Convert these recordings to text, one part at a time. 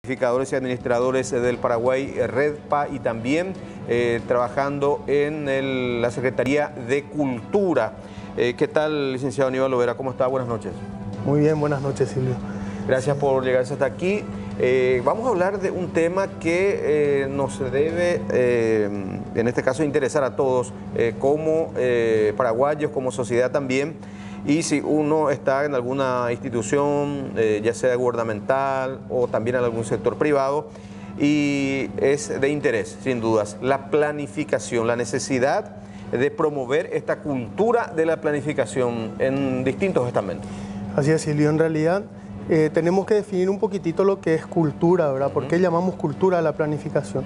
Planificadores y administradores del Paraguay, REDPA, y también trabajando en la Secretaría de Cultura. ¿Qué tal, licenciado Aníbal Lovera? ¿Cómo está? Buenas noches. Muy bien, buenas noches, Silvio. Gracias por llegarse hasta aquí. Vamos a hablar de un tema que nos debe, en este caso, interesar a todos, como paraguayos, como sociedad también. Y si uno está en alguna institución, ya sea gubernamental o también en algún sector privado, y es de interés, sin dudas, la planificación, la necesidad de promover esta cultura de la planificación en distintos estamentos. Así es, Silvio. En realidad, tenemos que definir un poquitito lo que es cultura, ¿verdad? ¿Por qué llamamos cultura a la planificación?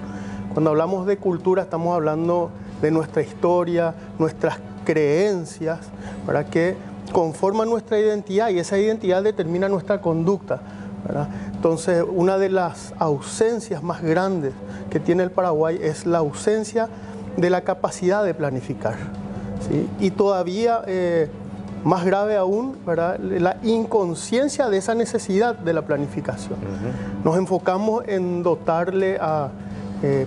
Cuando hablamos de cultura, estamos hablando de nuestra historia, nuestras creencias, ¿verdad?, que conforman nuestra identidad, y esa identidad determina nuestra conducta, ¿verdad? Entonces, una de las ausencias más grandes que tiene el Paraguay es la ausencia de la capacidad de planificar, ¿sí? Y todavía más grave aún, ¿verdad?, la inconsciencia de esa necesidad de la planificación. Nos enfocamos en dotarle a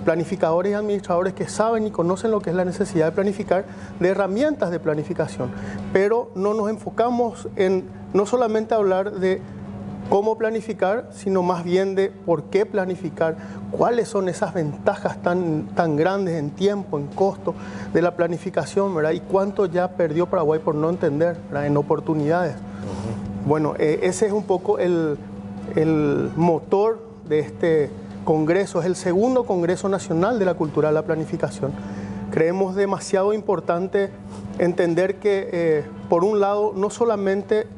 planificadores y administradores que saben y conocen lo que es la necesidad de planificar, de herramientas de planificación, pero no nos enfocamos en no solamente hablar de cómo planificar, sino más bien de por qué planificar, cuáles son esas ventajas tan grandes en tiempo, en costo de la planificación, ¿verdad? Y cuánto ya perdió Paraguay por no entender, ¿verdad?, en oportunidades. Bueno, ese es un poco el motor de este Congreso. Es el segundo Congreso Nacional de la Cultura de la Planificación. Creemos demasiado importante entender que, por un lado, no solamente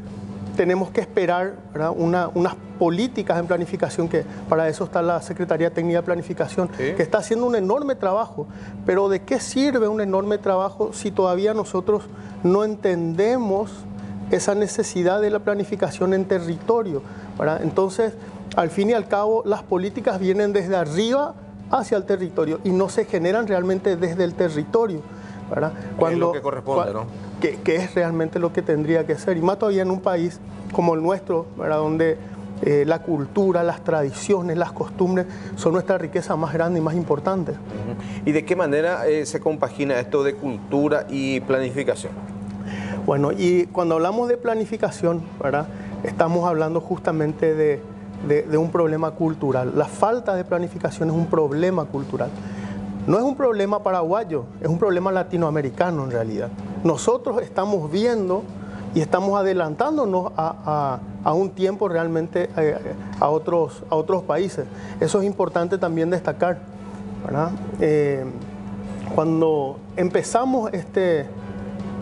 tenemos que esperar, ¿verdad?, unas políticas en planificación, que para eso está la Secretaría Técnica de Planificación, ¿sí?, que está haciendo un enorme trabajo. Pero ¿de qué sirve un enorme trabajo si todavía nosotros no entendemos esa necesidad de la planificación en territorio, ¿verdad? Entonces, al fin y al cabo, las políticas vienen desde arriba hacia el territorio y no se generan realmente desde el territorio, ¿verdad? Es lo que corresponde, ¿no? Que es realmente lo que tendría que ser. Y más todavía en un país como el nuestro, ¿verdad?, donde la cultura, las tradiciones, las costumbres son nuestra riqueza más grande y más importante. ¿Y de qué manera se compagina esto de cultura y planificación? Bueno, y cuando hablamos de planificación, ¿verdad?, estamos hablando justamente de un problema cultural. La falta de planificación es un problema cultural. No es un problema paraguayo, es un problema latinoamericano en realidad. Nosotros estamos viendo y estamos adelantándonos a un tiempo realmente a otros países. Eso es importante también destacar, ¿verdad? Cuando empezamos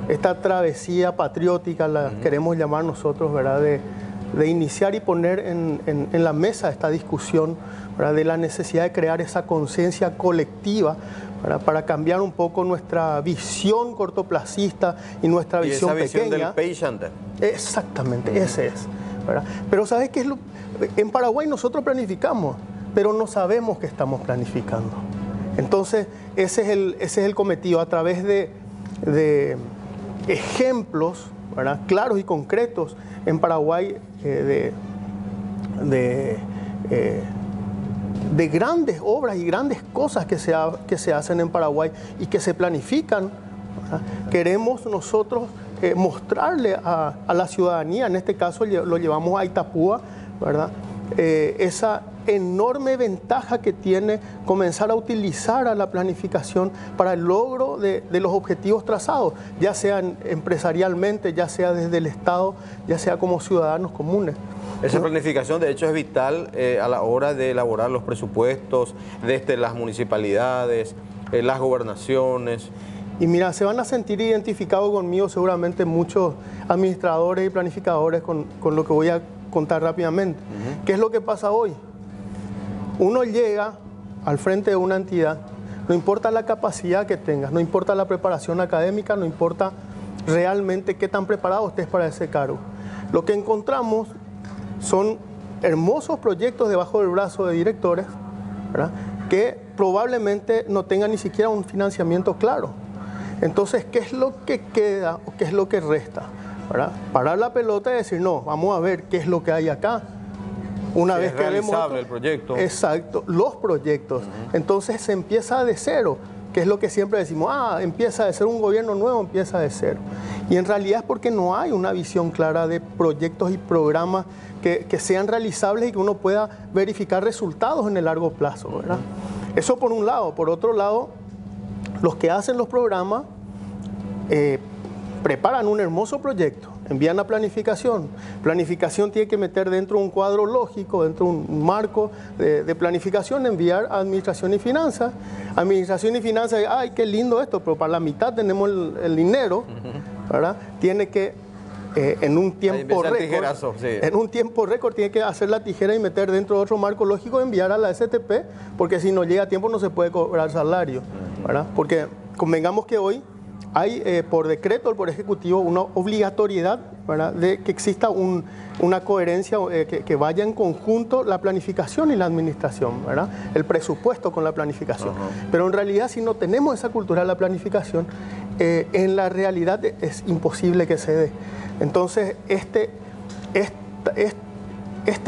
esta travesía patriótica, la queremos llamar nosotros, ¿verdad?, de iniciar y poner en la mesa esta discusión, ¿verdad?, de la necesidad de crear esa conciencia colectiva, ¿verdad?, para cambiar un poco nuestra visión cortoplacista y nuestra visión pequeña. Esa visión del patient. Exactamente, ese es, ¿verdad? Pero ¿sabes qué es lo? En Paraguay nosotros planificamos, pero no sabemos que estamos planificando. Entonces, ese es el cometido, a través de ejemplos, ¿verdad?, claros y concretos en Paraguay, de grandes obras y grandes cosas que se hacen en Paraguay y que se planifican, ¿verdad? Queremos nosotros mostrarle a la ciudadanía, en este caso lo llevamos a Itapúa, ¿verdad?, esa enorme ventaja que tiene comenzar a utilizar a la planificación para el logro de los objetivos trazados, ya sean empresarialmente, ya sea desde el Estado, ya sea como ciudadanos comunes. Esa planificación, de hecho, es vital a la hora de elaborar los presupuestos desde las municipalidades, las gobernaciones. Y mira, se van a sentir identificados conmigo seguramente muchos administradores y planificadores con lo que voy a contar rápidamente. ¿Qué es lo que pasa hoy? Uno llega al frente de una entidad, no importa la capacidad que tengas, no importa la preparación académica, no importa realmente qué tan preparado estés para ese cargo. Lo que encontramos son hermosos proyectos debajo del brazo de directores, ¿verdad?, que probablemente no tengan ni siquiera un financiamiento claro. Entonces, ¿qué es lo que queda o qué es lo que resta? ¿Verdad? Parar la pelota y decir, no, vamos a ver qué es lo que hay acá. Una vez que vemos realizable el proyecto. Exacto, los proyectos. Entonces se empieza de cero, que es lo que siempre decimos, empieza de ser un gobierno nuevo, empieza de cero. Y en realidad es porque no hay una visión clara de proyectos y programas que sean realizables y que uno pueda verificar resultados en el largo plazo, ¿verdad? Eso por un lado. Por otro lado, los que hacen los programas preparan un hermoso proyecto, envían a planificación. Planificación tiene que meter dentro de un cuadro lógico, dentro de un marco de planificación, enviar a Administración y Finanzas. Administración y Finanzas, ¡ay, qué lindo esto! Pero para la mitad tenemos el dinero, ¿verdad? Tiene que, en un tiempo récord, en un tiempo récord, tiene que hacer la tijera y meter dentro de otro marco lógico, enviar a la STP, porque si no llega a tiempo no se puede cobrar salario, ¿verdad? Porque convengamos que hoy hay por decreto, por ejecutivo, una obligatoriedad, ¿verdad?, de que exista una coherencia, que vaya en conjunto la planificación y la administración, ¿verdad?, el presupuesto con la planificación. Pero en realidad, si no tenemos esa cultura de la planificación, en la realidad es imposible que se dé. Entonces, este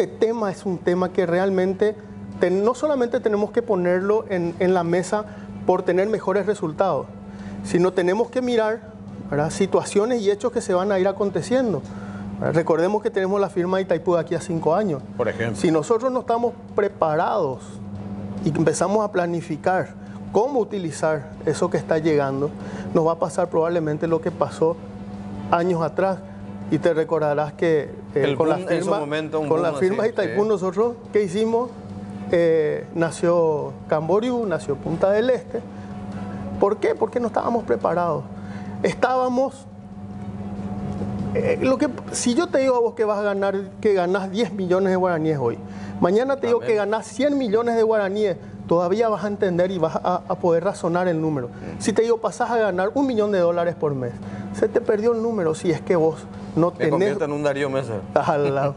tema es un tema que realmente no solamente tenemos que ponerlo en la mesa por tener mejores resultados, sino tenemos que mirar, ¿verdad?, situaciones y hechos que se van a ir aconteciendo. Recordemos que tenemos la firma de Itaipú de aquí a 5 años. Por ejemplo. Si nosotros no estamos preparados y empezamos a planificar cómo utilizar eso que está llegando, nos va a pasar probablemente lo que pasó años atrás. Y te recordarás que con la firma de Itaipú, nosotros, ¿qué hicimos? Nació Camboriú, nació Punta del Este. ¿Por qué? Porque no estábamos preparados. Estábamos... si yo te digo a vos que vas a ganar, que ganás 10 millones de guaraníes hoy, mañana te digo que ganás 100 millones de guaraníes, todavía vas a entender y vas a poder razonar el número. Si te digo, pasás a ganar $1 millón por mes, se te perdió el número si es que vos no tenés... Me convierto en un Darío Mesa. Al lado.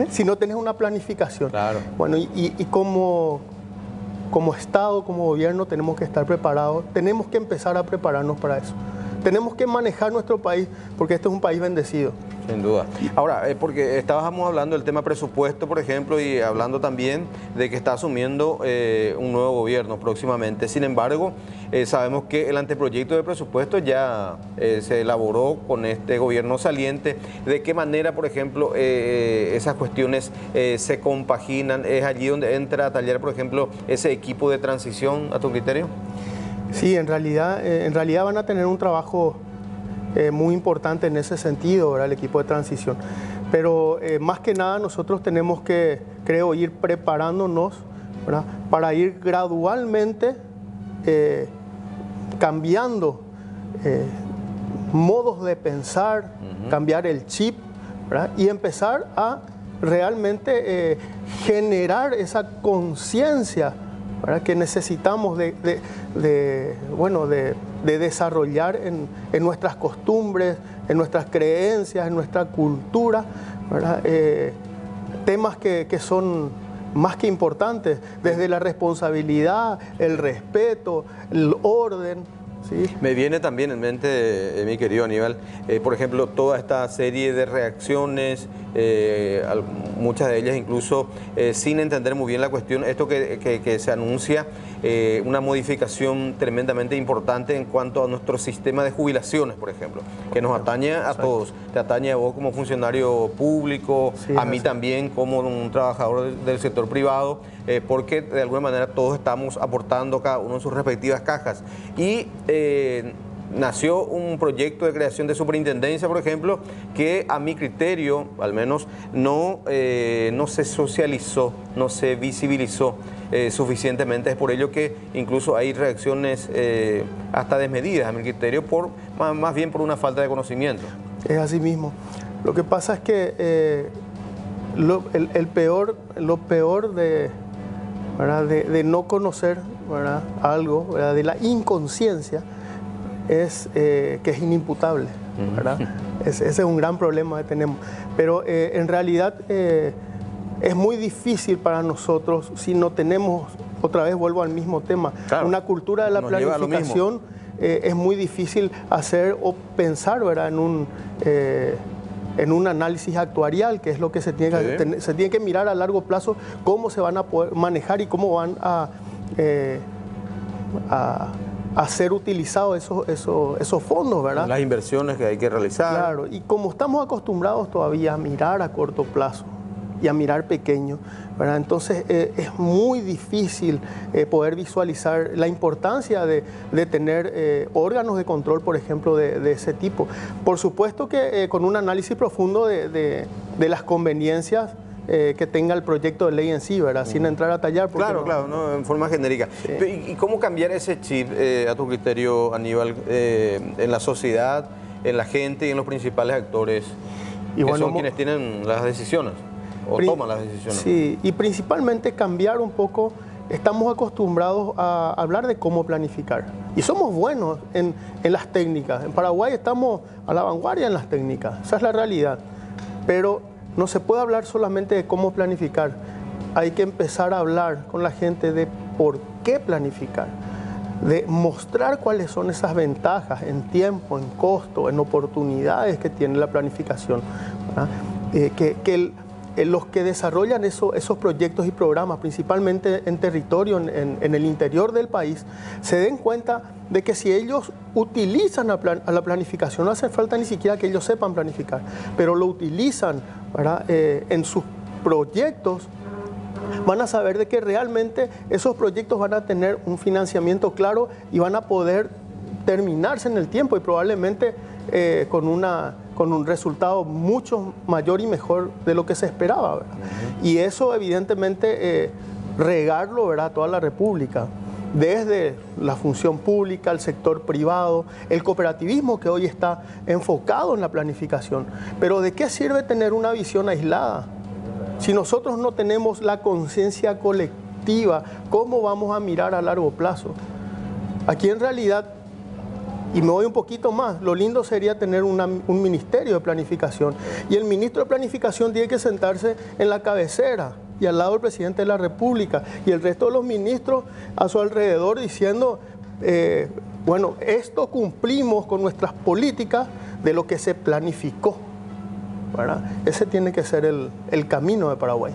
Si no tenés una planificación. Claro. Bueno, y como Estado, como gobierno, tenemos que estar preparados, tenemos que empezar a prepararnos para eso. Tenemos que manejar nuestro país, porque este es un país bendecido. Sin duda. Ahora, porque estábamos hablando del tema presupuesto, por ejemplo, y hablando también de que está asumiendo un nuevo gobierno próximamente. Sin embargo, sabemos que el anteproyecto de presupuesto ya se elaboró con este gobierno saliente. ¿De qué manera, por ejemplo, esas cuestiones se compaginan? ¿Es allí donde entra a tallar, por ejemplo, ese equipo de transición, a tu criterio? Sí, en realidad van a tener un trabajo muy importante en ese sentido, ¿verdad?, el equipo de transición. Pero más que nada nosotros tenemos que, creo, ir preparándonos, ¿verdad?, para ir gradualmente cambiando modos de pensar, cambiar el chip, ¿verdad?, y empezar a realmente generar esa conciencia, ¿verdad?, que necesitamos de desarrollar en nuestras costumbres, en nuestras creencias, en nuestra cultura, ¿verdad?, temas que son más que importantes, desde la responsabilidad, el respeto, el orden. ¿Sí? Me viene también en mente, mi querido Aníbal, por ejemplo, toda esta serie de reacciones, muchas de ellas incluso sin entender muy bien la cuestión, esto que se anuncia, una modificación tremendamente importante en cuanto a nuestro sistema de jubilaciones, por ejemplo, que nos atañe a todos. Te atañe a vos como funcionario público, sí, a mí también como un trabajador del sector privado, porque de alguna manera todos estamos aportando cada uno en sus respectivas cajas. Y nació un proyecto de creación de superintendencia, por ejemplo, que a mi criterio, al menos, no se socializó, no se visibilizó suficientemente. Es por ello que incluso hay reacciones hasta desmedidas, a mi criterio, más bien por una falta de conocimiento. Es así mismo. Lo que pasa es que lo peor de no conocer, ¿verdad?, algo, ¿verdad?, de la inconsciencia, es que es inimputable, ¿verdad? Ese es un gran problema que tenemos. Pero en realidad es muy difícil para nosotros si no tenemos, otra vez vuelvo al mismo tema, claro, una cultura de la planificación. Es muy difícil hacer o pensar, ¿verdad?, en un análisis actuarial, que es lo que se tiene que, se tiene que mirar a largo plazo cómo se van a poder manejar y cómo van a ser utilizados esos fondos, ¿verdad? Las inversiones que hay que realizar. Claro, y como estamos acostumbrados todavía a mirar a corto plazo y a mirar pequeño, ¿verdad? Entonces es muy difícil poder visualizar la importancia de tener órganos de control, por ejemplo, de ese tipo. Por supuesto que con un análisis profundo de las conveniencias que tenga el proyecto de ley en sí, ¿verdad? Sin entrar a tallar. Claro, claro, ¿no? En forma genérica. Sí. ¿Y cómo cambiar ese chip, a tu criterio, Aníbal, en la sociedad, en la gente y en los principales actores que son quienes tienen las decisiones o toman las decisiones? Sí, y principalmente cambiar un poco. Estamos acostumbrados a hablar de cómo planificar y somos buenos en las técnicas. En Paraguay estamos a la vanguardia en las técnicas, esa es la realidad, pero no se puede hablar solamente de cómo planificar, hay que empezar a hablar con la gente de por qué planificar, de mostrar cuáles son esas ventajas en tiempo, en costo, en oportunidades que tiene la planificación, los que desarrollan esos proyectos y programas, principalmente en territorio, en el interior del país, se den cuenta de que si ellos utilizan a la planificación, no hace falta ni siquiera que ellos sepan planificar, pero lo utilizan, ¿verdad? En sus proyectos, van a saber de que realmente esos proyectos van a tener un financiamiento claro y van a poder terminarse en el tiempo y probablemente con un resultado mucho mayor y mejor de lo que se esperaba, ¿verdad? Y eso evidentemente regarlo, ¿verdad?, a toda la República, desde la función pública, el sector privado, el cooperativismo que hoy está enfocado en la planificación. Pero ¿de qué sirve tener una visión aislada? Si nosotros no tenemos la conciencia colectiva, ¿cómo vamos a mirar a largo plazo? Aquí en realidad, y me voy un poquito más, lo lindo sería tener un ministerio de planificación. Y el ministro de planificación tiene que sentarse en la cabecera y al lado del presidente de la República y el resto de los ministros a su alrededor diciendo, bueno, esto cumplimos con nuestras políticas de lo que se planificó, ¿verdad? Ese tiene que ser el camino de Paraguay.